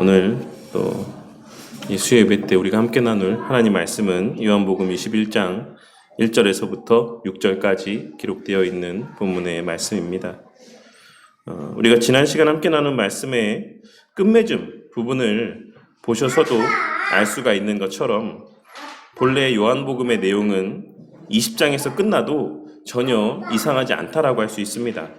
오늘 또 이 수요예배 때 우리가 함께 나눌 하나님 말씀은 요한복음 21장 1절에서부터 6절까지 기록되어 있는 본문의 말씀입니다. 우리가 지난 시간 함께 나눈 말씀의 끝맺음 부분을 보셔서도 알 수가 있는 것처럼 본래 요한복음의 내용은 20장에서 끝나도 전혀 이상하지 않다라고 할 수 있습니다.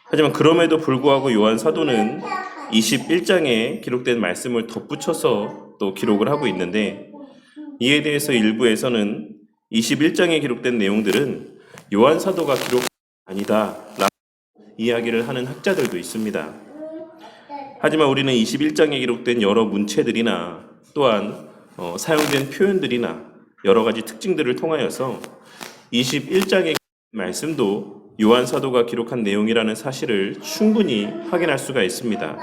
하지만 그럼에도 불구하고 요한 사도는 21장에 기록된 말씀을 덧붙여서 또 기록을 하고 있는데, 이에 대해서 일부에서는 21장에 기록된 내용들은 요한 사도가 기록한 아니다 라고 이야기를 하는 학자들도 있습니다. 하지만 우리는 21장에 기록된 여러 문체들이나 또한 사용된 표현들이나 여러 가지 특징들을 통하여서 21장의 말씀도 요한 사도가 기록한 내용이라는 사실을 충분히 확인할 수가 있습니다.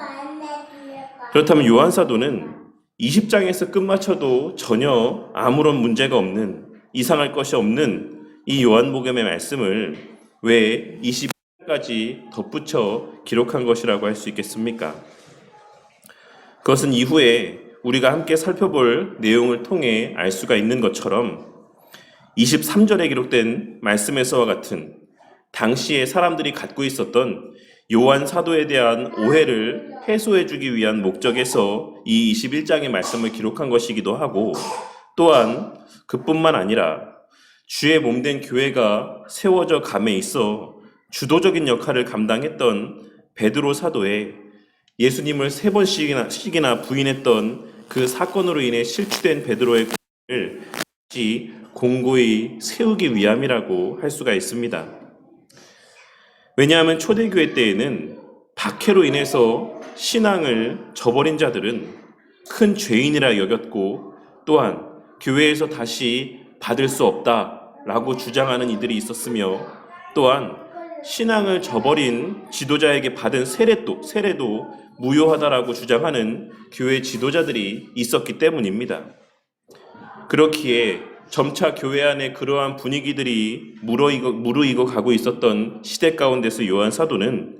그렇다면 요한 사도는 20장에서 끝마쳐도 전혀 아무런 문제가 없는, 이상할 것이 없는 이 요한복음의 말씀을 왜 20장까지 덧붙여 기록한 것이라고 할 수 있겠습니까? 그것은 이후에 우리가 함께 살펴볼 내용을 통해 알 수가 있는 것처럼 23절에 기록된 말씀에서와 같은 당시에 사람들이 갖고 있었던 요한 사도에 대한 오해를 해소해주기 위한 목적에서 이 21장의 말씀을 기록한 것이기도 하고, 또한 그뿐만 아니라 주의 몸된 교회가 세워져 감에 있어 주도적인 역할을 감당했던 베드로 사도의 예수님을 3번씩이나 부인했던 그 사건으로 인해 실추된 베드로의 공을 다시 공고히 세우기 위함이라고 할 수가 있습니다. 왜냐하면 초대교회 때에는 박해로 인해서 신앙을 저버린 자들은 큰 죄인이라 여겼고, 또한 교회에서 다시 받을 수 없다라고 주장하는 이들이 있었으며, 또한 신앙을 저버린 지도자에게 받은 세례도 무효하다라고 주장하는 교회 지도자들이 있었기 때문입니다. 그렇기에 점차 교회 안에 그러한 분위기들이 무르익어 가고 있었던 시대 가운데서 요한 사도는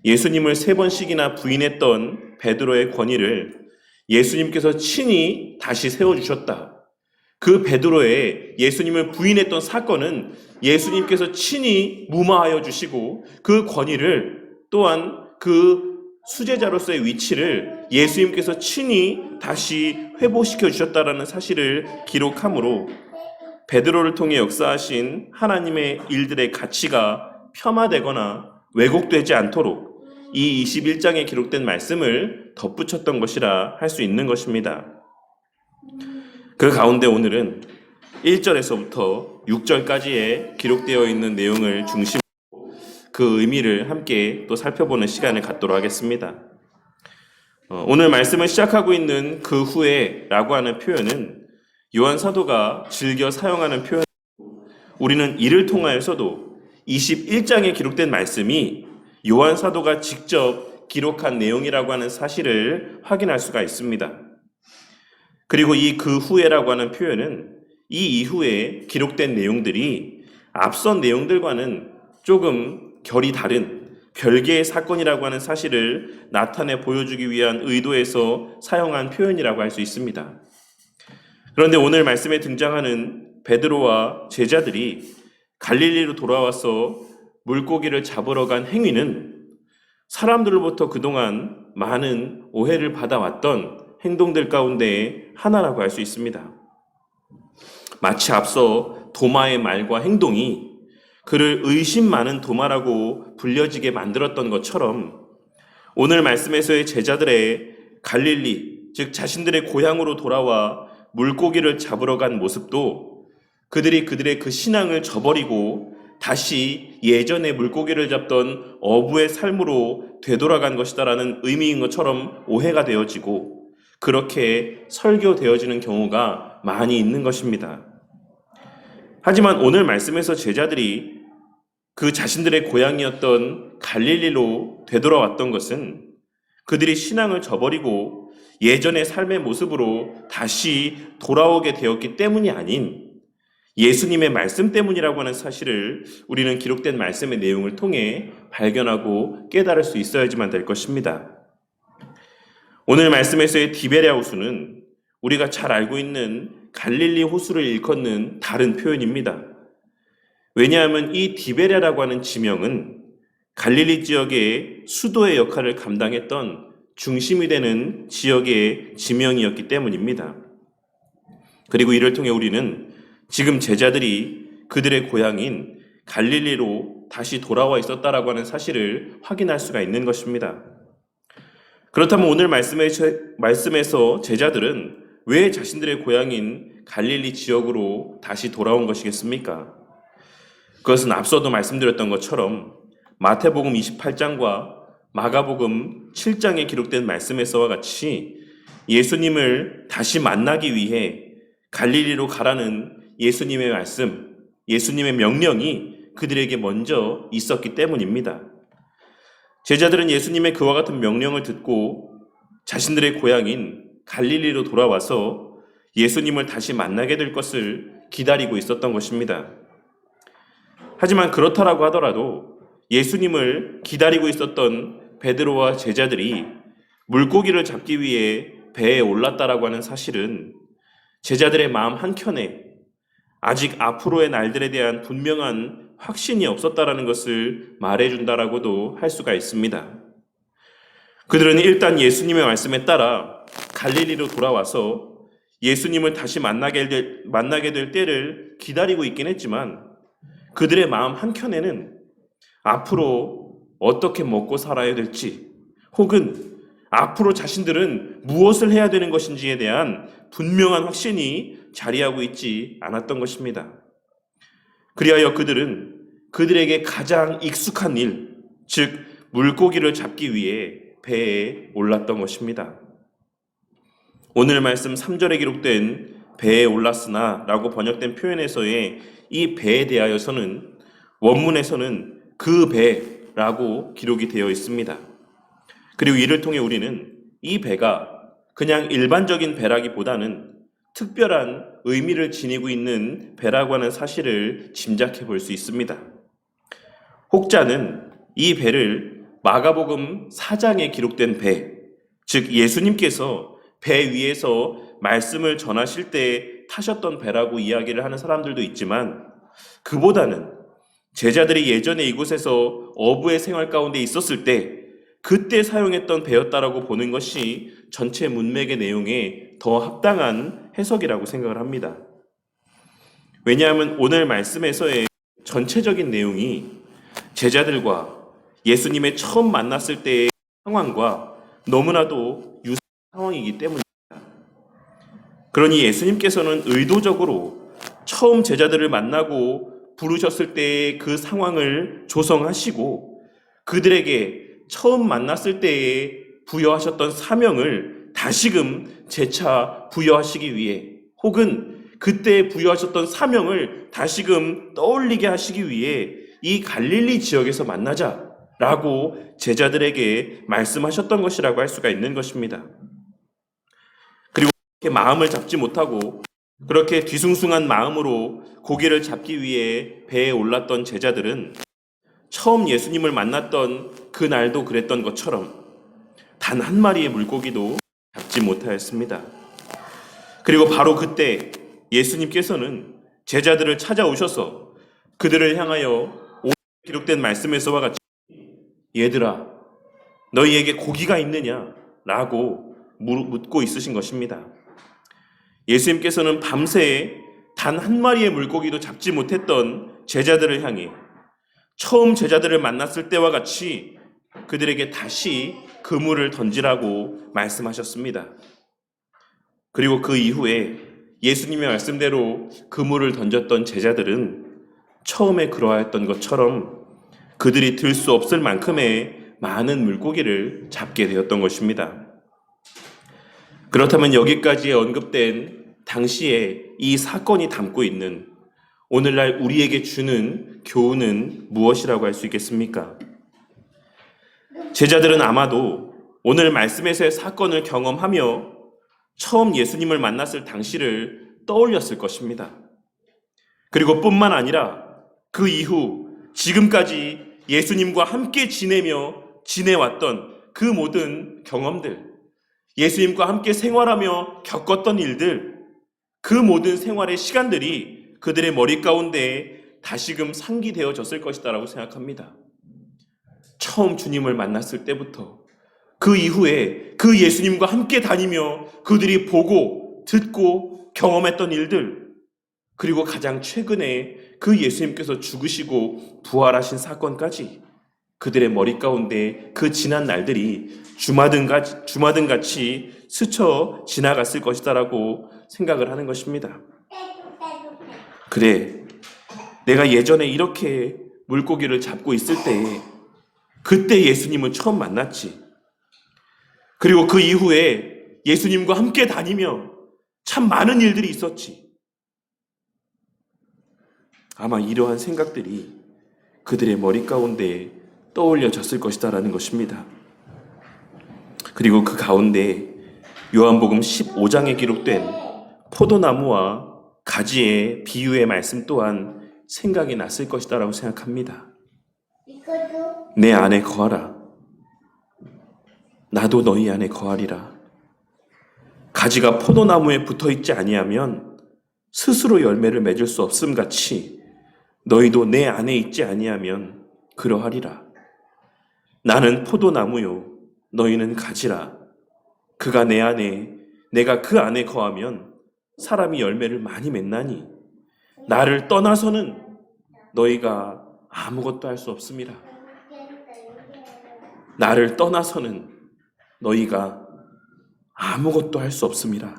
예수님을 3번씩이나 부인했던 베드로의 권위를 예수님께서 친히 다시 세워주셨다. 그 베드로의 예수님을 부인했던 사건은 예수님께서 친히 무마하여 주시고, 그 권위를 또한 그 수제자로서의 위치를 예수님께서 친히 다시 회복시켜 주셨다라는 사실을 기록하므로 베드로를 통해 역사하신 하나님의 일들의 가치가 폄하되거나 왜곡되지 않도록 이 21장에 기록된 말씀을 덧붙였던 것이라 할 수 있는 것입니다. 그 가운데 오늘은 1절에서부터 6절까지에 기록되어 있는 내용을 중심으로 그 의미를 함께 또 살펴보는 시간을 갖도록 하겠습니다. 오늘 말씀을 시작하고 있는 그 후에 라고 하는 표현은 요한 사도가 즐겨 사용하는 표현, 우리는 이를 통하여서도 21장에 기록된 말씀이 요한 사도가 직접 기록한 내용이라고 하는 사실을 확인할 수가 있습니다. 그리고 이 그 후에라고 하는 표현은 이 이후에 기록된 내용들이 앞선 내용들과는 조금 결이 다른 별개의 사건이라고 하는 사실을 나타내 보여주기 위한 의도에서 사용한 표현이라고 할 수 있습니다. 그런데 오늘 말씀에 등장하는 베드로와 제자들이 갈릴리로 돌아와서 물고기를 잡으러 간 행위는 사람들로부터 그동안 많은 오해를 받아왔던 행동들 가운데 하나라고 할 수 있습니다. 마치 앞서 도마의 말과 행동이 그를 의심 많은 도마라고 불려지게 만들었던 것처럼, 오늘 말씀에서의 제자들의 갈릴리, 즉 자신들의 고향으로 돌아와 물고기를 잡으러 간 모습도 그들의 그 신앙을 저버리고 다시 예전에 물고기를 잡던 어부의 삶으로 되돌아간 것이다라는 의미인 것처럼 오해가 되어지고, 그렇게 설교되어지는 경우가 많이 있는 것입니다. 하지만 오늘 말씀에서 제자들이 그 자신들의 고향이었던 갈릴리로 되돌아왔던 것은 그들이 신앙을 저버리고 예전의 삶의 모습으로 다시 돌아오게 되었기 때문이 아닌 예수님의 말씀 때문이라고 하는 사실을 우리는 기록된 말씀의 내용을 통해 발견하고 깨달을 수 있어야지만 될 것입니다. 오늘 말씀에서의 디베랴 호수는 우리가 잘 알고 있는 갈릴리 호수를 일컫는 다른 표현입니다. 왜냐하면 이 디베랴라고 하는 지명은 갈릴리 지역의 수도의 역할을 감당했던 중심이 되는 지역의 지명이었기 때문입니다. 그리고 이를 통해 우리는 지금 제자들이 그들의 고향인 갈릴리로 다시 돌아와 있었다라고 하는 사실을 확인할 수가 있는 것입니다. 그렇다면 오늘 말씀에서 제자들은 왜 자신들의 고향인 갈릴리 지역으로 다시 돌아온 것이겠습니까? 그것은 앞서도 말씀드렸던 것처럼 마태복음 28장과 마가복음 7장에 기록된 말씀에서와 같이 예수님을 다시 만나기 위해 갈릴리로 가라는 예수님의 말씀, 예수님의 명령이 그들에게 먼저 있었기 때문입니다. 제자들은 예수님의 그와 같은 명령을 듣고 자신들의 고향인 갈릴리로 돌아와서 예수님을 다시 만나게 될 것을 기다리고 있었던 것입니다. 하지만 그렇다라고 하더라도 예수님을 기다리고 있었던 베드로와 제자들이 물고기를 잡기 위해 배에 올랐다라고 하는 사실은 제자들의 마음 한켠에 아직 앞으로의 날들에 대한 분명한 확신이 없었다라는 것을 말해준다라고도 할 수가 있습니다. 그들은 일단 예수님의 말씀에 따라 갈릴리로 돌아와서 예수님을 다시 만나게 될 때를 기다리고 있긴 했지만 그들의 마음 한켠에는 앞으로 어떻게 먹고 살아야 될지 혹은 앞으로 자신들은 무엇을 해야 되는 것인지에 대한 분명한 확신이 자리하고 있지 않았던 것입니다. 그리하여 그들은 그들에게 가장 익숙한 일, 즉 물고기를 잡기 위해 배에 올랐던 것입니다. 오늘 말씀 3절에 기록된 배에 올랐으나 라고 번역된 표현에서의 이 배에 대하여서는 원문에서는 그 배라고 기록이 되어 있습니다. 그리고 이를 통해 우리는 이 배가 그냥 일반적인 배라기보다는 특별한 의미를 지니고 있는 배라고 하는 사실을 짐작해 볼 수 있습니다. 혹자는 이 배를 마가복음 4장에 기록된 배, 즉 예수님께서 배 위에서 말씀을 전하실 때 타셨던 배라고 이야기를 하는 사람들도 있지만 그보다는 제자들이 예전에 이곳에서 어부의 생활 가운데 있었을 때 그때 사용했던 배였다라고 보는 것이 전체 문맥의 내용에 더 합당한 해석이라고 생각을 합니다. 왜냐하면 오늘 말씀에서의 전체적인 내용이 제자들과 예수님의 처음 만났을 때의 상황과 너무나도 유사한 상황이기 때문입니다. 그러니 예수님께서는 의도적으로 처음 제자들을 만나고 부르셨을 때의 그 상황을 조성하시고 그들에게 처음 만났을 때에 부여하셨던 사명을 다시금 재차 부여하시기 위해 혹은 그때 부여하셨던 사명을 다시금 떠올리게 하시기 위해 이 갈릴리 지역에서 만나자라고 제자들에게 말씀하셨던 것이라고 할 수가 있는 것입니다. 그리고 그렇게 마음을 잡지 못하고 그렇게 뒤숭숭한 마음으로 고기를 잡기 위해 배에 올랐던 제자들은 처음 예수님을 만났던 그 날도 그랬던 것처럼 단 한 마리의 물고기도 잡지 못하였습니다. 그리고 바로 그때 예수님께서는 제자들을 찾아오셔서 그들을 향하여 오늘 기록된 말씀에서와 같이 얘들아 너희에게 고기가 있느냐? 라고 묻고 있으신 것입니다. 예수님께서는 밤새 단 한 마리의 물고기도 잡지 못했던 제자들을 향해 처음 제자들을 만났을 때와 같이 그들에게 다시 그물을 던지라고 말씀하셨습니다. 그리고 그 이후에 예수님의 말씀대로 그물을 던졌던 제자들은 처음에 그러하였던 것처럼 그들이 들 수 없을 만큼의 많은 물고기를 잡게 되었던 것입니다. 그렇다면 여기까지 언급된 당시에 이 사건이 담고 있는 오늘날 우리에게 주는 교훈은 무엇이라고 할 수 있겠습니까? 제자들은 아마도 오늘 말씀에서의 사건을 경험하며 처음 예수님을 만났을 당시를 떠올렸을 것입니다. 그리고 뿐만 아니라 그 이후 지금까지 예수님과 함께 지내며 지내왔던 그 모든 경험들, 예수님과 함께 생활하며 겪었던 일들, 그 모든 생활의 시간들이 그들의 머리 가운데 다시금 상기되어졌을 것이다라고 생각합니다. 처음 주님을 만났을 때부터 그 이후에 그 예수님과 함께 다니며 그들이 보고 듣고 경험했던 일들, 그리고 가장 최근에 그 예수님께서 죽으시고 부활하신 사건까지 그들의 머리 가운데 그 지난 날들이 주마등같이 스쳐 지나갔을 것이다라고 생각을 하는 것입니다. 그래, 내가 예전에 이렇게 물고기를 잡고 있을 때 그때 예수님은 처음 만났지. 그리고 그 이후에 예수님과 함께 다니며 참 많은 일들이 있었지. 아마 이러한 생각들이 그들의 머리 가운데 떠올려졌을 것이다라는 것입니다. 그리고 그 가운데 요한복음 15장에 기록된 포도나무와 가지의 비유의 말씀 또한 생각이 났을 것이다라고 생각합니다. 내 안에 거하라. 나도 너희 안에 거하리라. 가지가 포도나무에 붙어있지 아니하면 스스로 열매를 맺을 수 없음 같이 너희도 내 안에 있지 아니하면 그러하리라. 나는 포도나무요 너희는 가지라. 그가 내 안에 내가 그 안에 거하면 사람이 열매를 많이 맺나니 나를 떠나서는 너희가 아무것도 할 수 없음이라. 나를 떠나서는 너희가 아무것도 할 수 없음이라.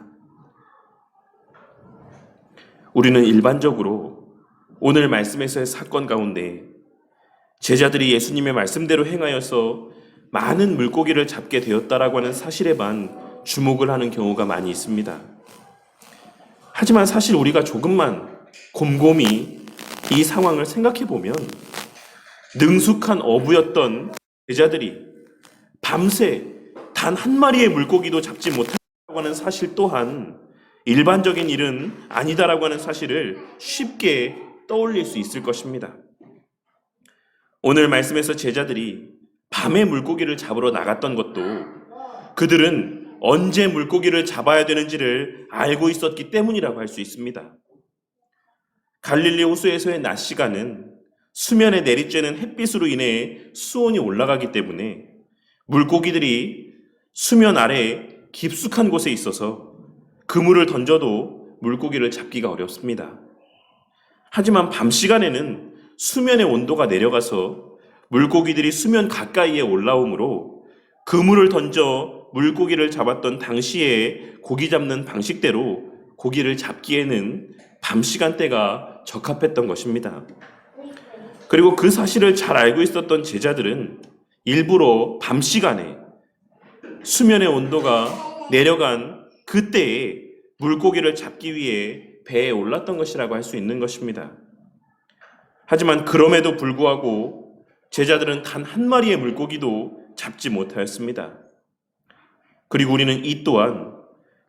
우리는 일반적으로 오늘 말씀에서의 사건 가운데 제자들이 예수님의 말씀대로 행하여서 많은 물고기를 잡게 되었다라고 하는 사실에만 주목을 하는 경우가 많이 있습니다. 하지만 사실 우리가 조금만 곰곰이 이 상황을 생각해 보면 능숙한 어부였던 제자들이 밤새 단 한 마리의 물고기도 잡지 못한다고 하는 사실 또한 일반적인 일은 아니다라고 하는 사실을 쉽게 떠올릴 수 있을 것입니다. 오늘 말씀에서 제자들이 밤에 물고기를 잡으러 나갔던 것도 그들은 언제 물고기를 잡아야 되는지를 알고 있었기 때문이라고 할 수 있습니다. 갈릴리 호수에서의 낮 시간은 수면에 내리쬐는 햇빛으로 인해 수온이 올라가기 때문에 물고기들이 수면 아래 깊숙한 곳에 있어서 그물을 던져도 물고기를 잡기가 어렵습니다. 하지만 밤 시간에는 수면의 온도가 내려가서 물고기들이 수면 가까이에 올라오므로 그물을 던져 물고기를 잡았던 당시의 고기 잡는 방식대로 고기를 잡기에는 밤 시간대가 적합했던 것입니다. 그리고 그 사실을 잘 알고 있었던 제자들은 일부러 밤 시간에 수면의 온도가 내려간 그때에 물고기를 잡기 위해 배에 올랐던 것이라고 할 수 있는 것입니다. 하지만 그럼에도 불구하고 제자들은 단 한 마리의 물고기도 잡지 못하였습니다. 그리고 우리는 이 또한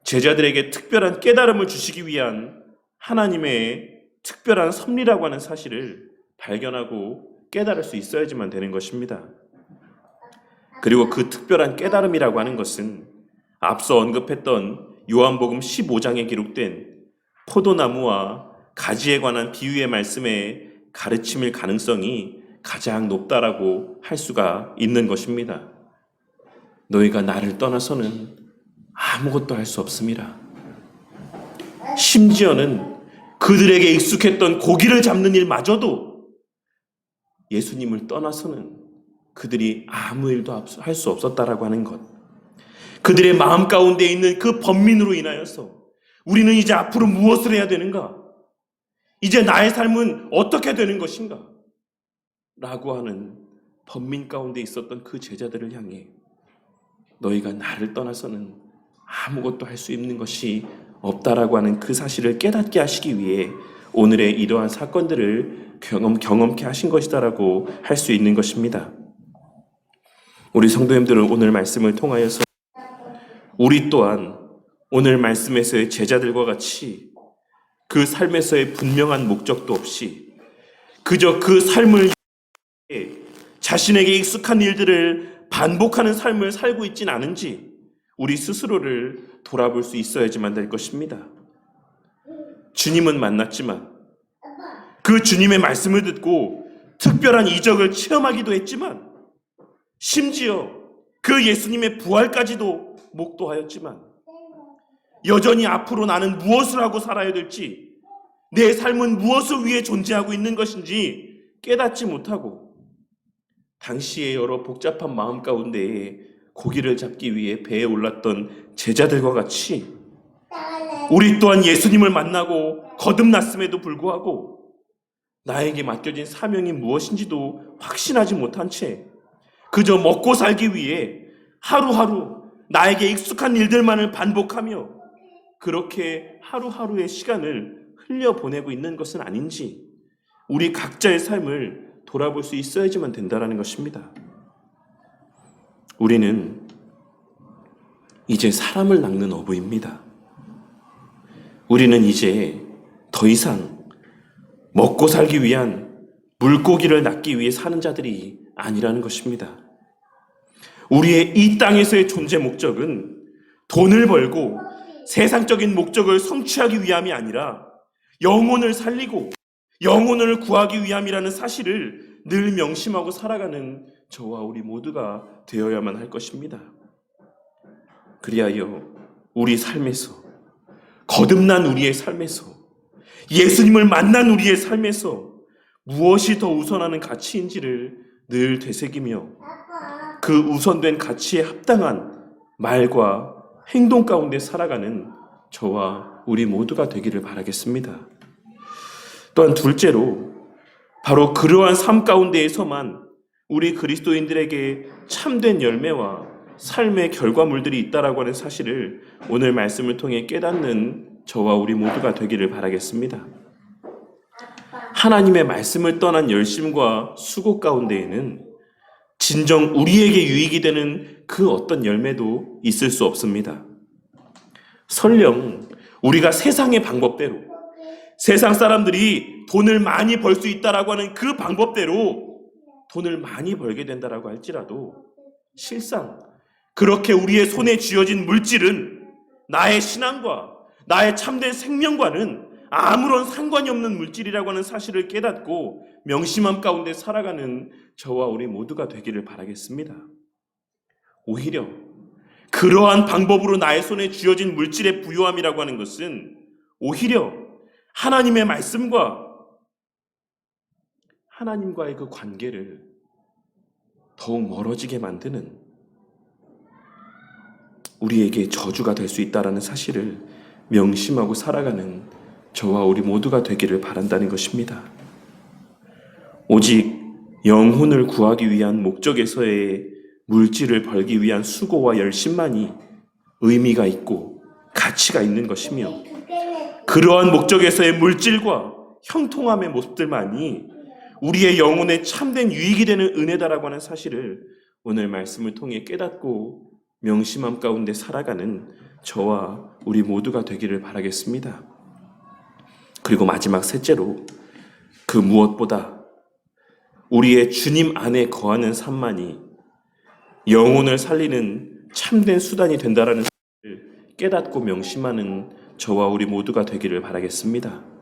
제자들에게 특별한 깨달음을 주시기 위한 하나님의 특별한 섭리라고 하는 사실을 발견하고 깨달을 수 있어야지만 되는 것입니다. 그리고 그 특별한 깨달음이라고 하는 것은 앞서 언급했던 요한복음 15장에 기록된 포도나무와 가지에 관한 비유의 말씀의 가르침일 가능성이 가장 높다라고 할 수가 있는 것입니다. 너희가 나를 떠나서는 아무것도 할 수 없음이라. 심지어는 그들에게 익숙했던 고기를 잡는 일마저도 예수님을 떠나서는 그들이 아무 일도 할 수 없었다라고 하는 것. 그들의 마음 가운데 있는 그 번민으로 인하여서 우리는 이제 앞으로 무엇을 해야 되는가? 이제 나의 삶은 어떻게 되는 것인가? 라고 하는 번민 가운데 있었던 그 제자들을 향해 너희가 나를 떠나서는 아무것도 할 수 있는 것이 없다라고 하는 그 사실을 깨닫게 하시기 위해 오늘의 이러한 사건들을 경험케 하신 것이다라고 할 수 있는 것입니다. 우리 성도님들은 오늘 말씀을 통하여서 우리 또한 오늘 말씀에서의 제자들과 같이 그 삶에서의 분명한 목적도 없이 그저 그 삶을 자신에게 익숙한 일들을 반복하는 삶을 살고 있진 않은지 우리 스스로를 돌아볼 수 있어야지만 될 것입니다. 주님은 만났지만 그 주님의 말씀을 듣고 특별한 이적을 체험하기도 했지만 심지어 그 예수님의 부활까지도 목도하였지만 여전히 앞으로 나는 무엇을 하고 살아야 될지, 내 삶은 무엇을 위해 존재하고 있는 것인지 깨닫지 못하고 당시의 여러 복잡한 마음 가운데에 고기를 잡기 위해 배에 올랐던 제자들과 같이 우리 또한 예수님을 만나고 거듭났음에도 불구하고 나에게 맡겨진 사명이 무엇인지도 확신하지 못한 채 그저 먹고 살기 위해 하루하루 나에게 익숙한 일들만을 반복하며 그렇게 하루하루의 시간을 흘려보내고 있는 것은 아닌지 우리 각자의 삶을 돌아볼 수 있어야지만 된다는 것입니다. 우리는 이제 사람을 낚는 어부입니다. 우리는 이제 더 이상 먹고 살기 위한 물고기를 낚기 위해 사는 자들이 아니라는 것입니다. 우리의 이 땅에서의 존재 목적은 돈을 벌고 세상적인 목적을 성취하기 위함이 아니라 영혼을 살리고 영혼을 구하기 위함이라는 사실을 늘 명심하고 살아가는 저와 우리 모두가 되어야만 할 것입니다. 그리하여 우리 삶에서, 거듭난 우리의 삶에서, 예수님을 만난 우리의 삶에서 무엇이 더 우선하는 가치인지를 늘 되새기며 그 우선된 가치에 합당한 말과 행동 가운데 살아가는 저와 우리 모두가 되기를 바라겠습니다. 또한 둘째로 바로 그러한 삶 가운데에서만 우리 그리스도인들에게 참된 열매와 삶의 결과물들이 있다라고 하는 사실을 오늘 말씀을 통해 깨닫는 저와 우리 모두가 되기를 바라겠습니다. 하나님의 말씀을 떠난 열심과 수고 가운데에는 진정 우리에게 유익이 되는 그 어떤 열매도 있을 수 없습니다. 설령 우리가 세상의 방법대로, 세상 사람들이 돈을 많이 벌 수 있다라고 하는 그 방법대로 돈을 많이 벌게 된다라고 할지라도 실상 그렇게 우리의 손에 쥐어진 물질은 나의 신앙과 나의 참된 생명과는 아무런 상관이 없는 물질이라고 하는 사실을 깨닫고 명심함 가운데 살아가는 저와 우리 모두가 되기를 바라겠습니다. 오히려 그러한 방법으로 나의 손에 쥐어진 물질의 부요함이라고 하는 것은 오히려 하나님의 말씀과 하나님과의 그 관계를 더욱 멀어지게 만드는 우리에게 저주가 될 수 있다는 사실을 명심하고 살아가는 저와 우리 모두가 되기를 바란다는 것입니다. 오직 영혼을 구하기 위한 목적에서의 물질을 벌기 위한 수고와 열심만이 의미가 있고 가치가 있는 것이며 그러한 목적에서의 물질과 형통함의 모습들만이 우리의 영혼에 참된 유익이 되는 은혜다라고 하는 사실을 오늘 말씀을 통해 깨닫고 명심함 가운데 살아가는 저와 우리 모두가 되기를 바라겠습니다. 그리고 마지막 셋째로 그 무엇보다 우리의 주님 안에 거하는 삶만이 영혼을 살리는 참된 수단이 된다라는 사실을 깨닫고 명심하는 저와 우리 모두가 되기를 바라겠습니다.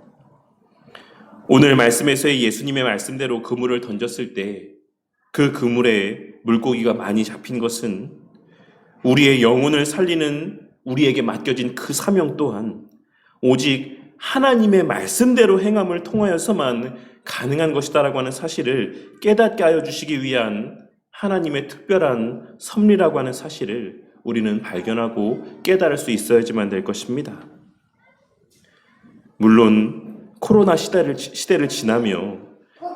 오늘 말씀에서의 예수님의 말씀대로 그물을 던졌을 때 그 그물에 물고기가 많이 잡힌 것은 우리의 영혼을 살리는 우리에게 맡겨진 그 사명 또한 오직 하나님의 말씀대로 행함을 통하여서만 가능한 것이다라고 하는 사실을 깨닫게 하여 주시기 위한 하나님의 특별한 섭리라고 하는 사실을 우리는 발견하고 깨달을 수 있어야지만 될 것입니다. 물론 코로나 시대를 지나며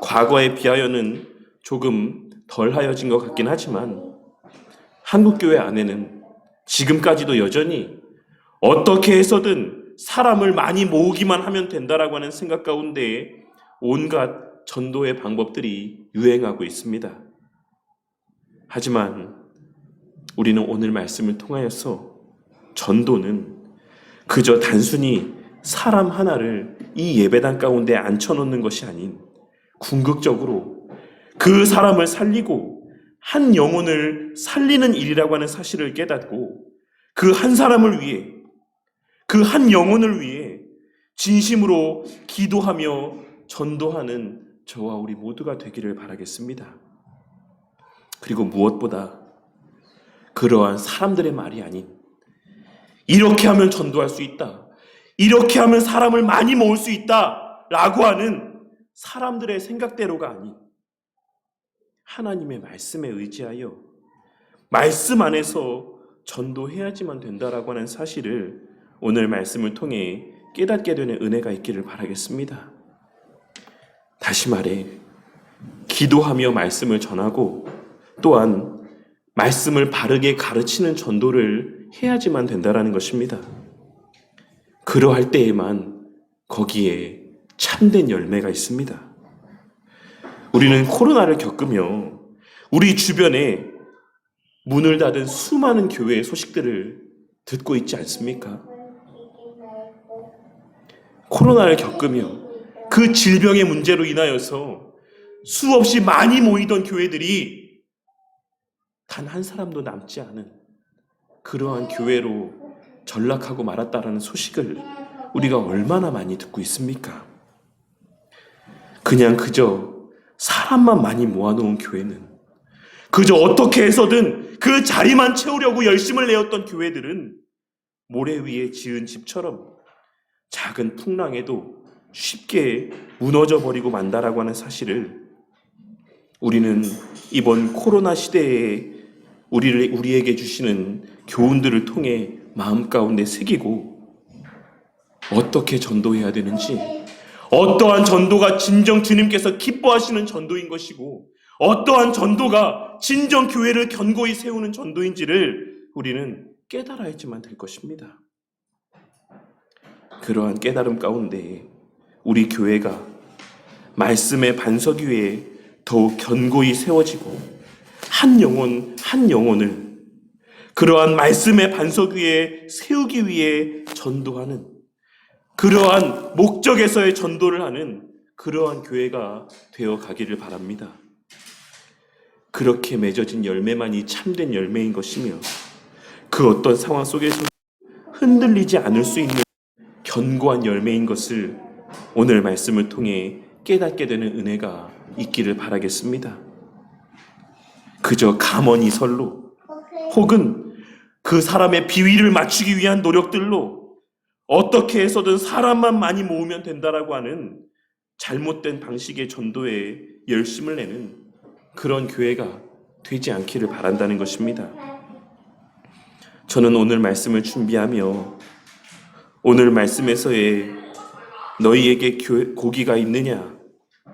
과거에 비하여는 조금 덜하여진 것 같긴 하지만 한국교회 안에는 지금까지도 여전히 어떻게 해서든 사람을 많이 모으기만 하면 된다라고 하는 생각 가운데 온갖 전도의 방법들이 유행하고 있습니다. 하지만 우리는 오늘 말씀을 통하여서 전도는 그저 단순히 사람 하나를 이 예배당 가운데 앉혀놓는 것이 아닌 궁극적으로 그 사람을 살리고 한 영혼을 살리는 일이라고 하는 사실을 깨닫고 그 한 사람을 위해, 그 한 영혼을 위해 진심으로 기도하며 전도하는 저와 우리 모두가 되기를 바라겠습니다. 그리고 무엇보다 그러한 사람들의 말이 아닌, 이렇게 하면 전도할 수 있다, 이렇게 하면 사람을 많이 모을 수 있다 라고 하는 사람들의 생각대로가 아닌 하나님의 말씀에 의지하여 말씀 안에서 전도해야지만 된다라고 하는 사실을 오늘 말씀을 통해 깨닫게 되는 은혜가 있기를 바라겠습니다. 다시 말해, 기도하며 말씀을 전하고 또한 말씀을 바르게 가르치는 전도를 해야지만 된다라는 것입니다. 그러할 때에만 거기에 참된 열매가 있습니다. 우리는 코로나를 겪으며 우리 주변에 문을 닫은 수많은 교회의 소식들을 듣고 있지 않습니까? 코로나를 겪으며 그 질병의 문제로 인하여서 수없이 많이 모이던 교회들이 단 한 사람도 남지 않은 그러한 교회로 전락하고 말았다라는 소식을 우리가 얼마나 많이 듣고 있습니까? 그냥 그저 사람만 많이 모아놓은 교회는, 그저 어떻게 해서든 그 자리만 채우려고 열심을 내었던 교회들은 모래 위에 지은 집처럼 작은 풍랑에도 쉽게 무너져 버리고 만다라고 하는 사실을 우리는 이번 코로나 시대에 우리에게 주시는 교훈들을 통해 마음 가운데 새기고, 어떻게 전도해야 되는지, 어떠한 전도가 진정 주님께서 기뻐하시는 전도인 것이고 어떠한 전도가 진정 교회를 견고히 세우는 전도인지를 우리는 깨달아야지만 될 것입니다. 그러한 깨달음 가운데 우리 교회가 말씀의 반석 위에 더욱 견고히 세워지고 한 영혼 한 영혼을 그러한 말씀의 반석 위에 세우기 위해 전도하는, 그러한 목적에서의 전도를 하는 그러한 교회가 되어 가기를 바랍니다. 그렇게 맺어진 열매만이 참된 열매인 것이며 그 어떤 상황 속에서 흔들리지 않을 수 있는 견고한 열매인 것을 오늘 말씀을 통해 깨닫게 되는 은혜가 있기를 바라겠습니다. 그저 감언이설로 혹은 그 사람의 비위를 맞추기 위한 노력들로 어떻게 해서든 사람만 많이 모으면 된다라고 하는 잘못된 방식의 전도에 열심을 내는 그런 교회가 되지 않기를 바란다는 것입니다. 저는 오늘 말씀을 준비하며 오늘 말씀에서의 너희에게 고기가 있느냐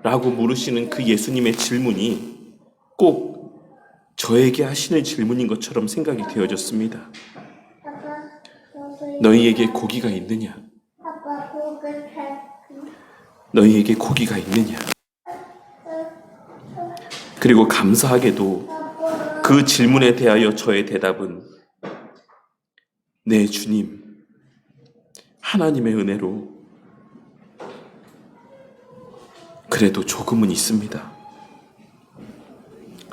라고 물으시는 그 예수님의 질문이 꼭 저에게 하시는 질문인 것처럼 생각이 되어졌습니다. 너희에게 고기가 있느냐? 너희에게 고기가 있느냐? 그리고 감사하게도 그 질문에 대하여 저의 대답은 네, 주님, 하나님의 은혜로 그래도 조금은 있습니다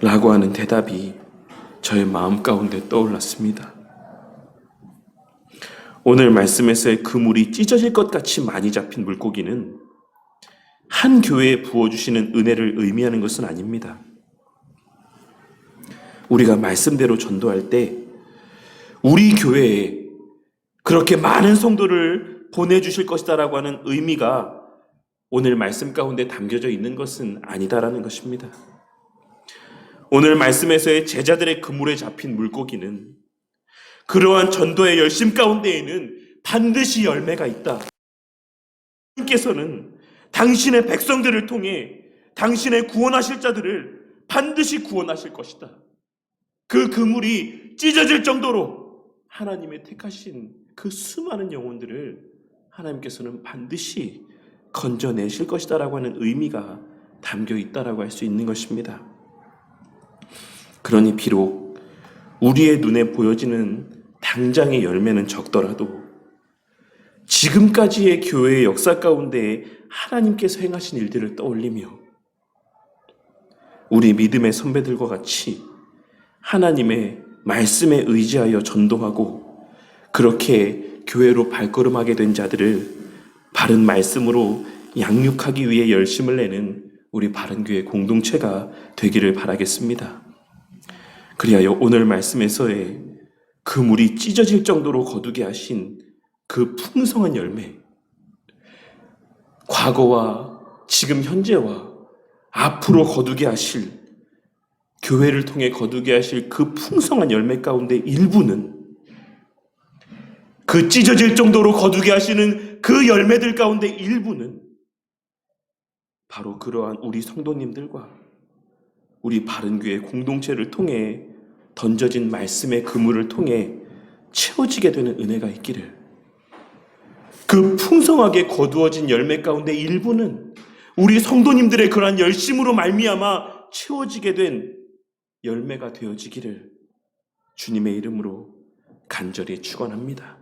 라고 하는 대답이 저의 마음 가운데 떠올랐습니다. 오늘 말씀에서의 그물이 찢어질 것 같이 많이 잡힌 물고기는 한 교회에 부어주시는 은혜를 의미하는 것은 아닙니다. 우리가 말씀대로 전도할 때 우리 교회에 그렇게 많은 성도를 보내주실 것이다라고 하는 의미가 오늘 말씀 가운데 담겨져 있는 것은 아니다라는 것입니다. 오늘 말씀에서의 제자들의 그물에 잡힌 물고기는 그러한 전도의 열심 가운데에는 반드시 열매가 있다. 하나님께서는 당신의 백성들을 통해 당신의 구원하실 자들을 반드시 구원하실 것이다. 그 그물이 찢어질 정도로 하나님의 택하신 그 수많은 영혼들을 하나님께서는 반드시 건져내실 것이다라고 하는 의미가 담겨 있다라고 할 수 있는 것입니다. 그러니 비록 우리의 눈에 보여지는 당장의 열매는 적더라도 지금까지의 교회의 역사 가운데 하나님께서 행하신 일들을 떠올리며 우리 믿음의 선배들과 같이 하나님의 말씀에 의지하여 전도하고 그렇게 교회로 발걸음하게 된 자들을 바른 말씀으로 양육하기 위해 열심을 내는 우리 바른교회 공동체가 되기를 바라겠습니다. 그리하여 오늘 말씀에서의 그물이 찢어질 정도로 거두게 하신 그 풍성한 열매, 과거와 지금 현재와 앞으로 거두게 하실, 교회를 통해 거두게 하실 그 풍성한 열매 가운데 일부는, 그 찢어질 정도로 거두게 하시는 그 열매들 가운데 일부는 바로 그러한 우리 성도님들과 우리 바른교회 공동체를 통해 던져진 말씀의 그물을 통해 채워지게 되는 은혜가 있기를, 그 풍성하게 거두어진 열매 가운데 일부는 우리 성도님들의 그러한 열심으로 말미암아 채워지게 된 열매가 되어지기를 주님의 이름으로 간절히 축원합니다.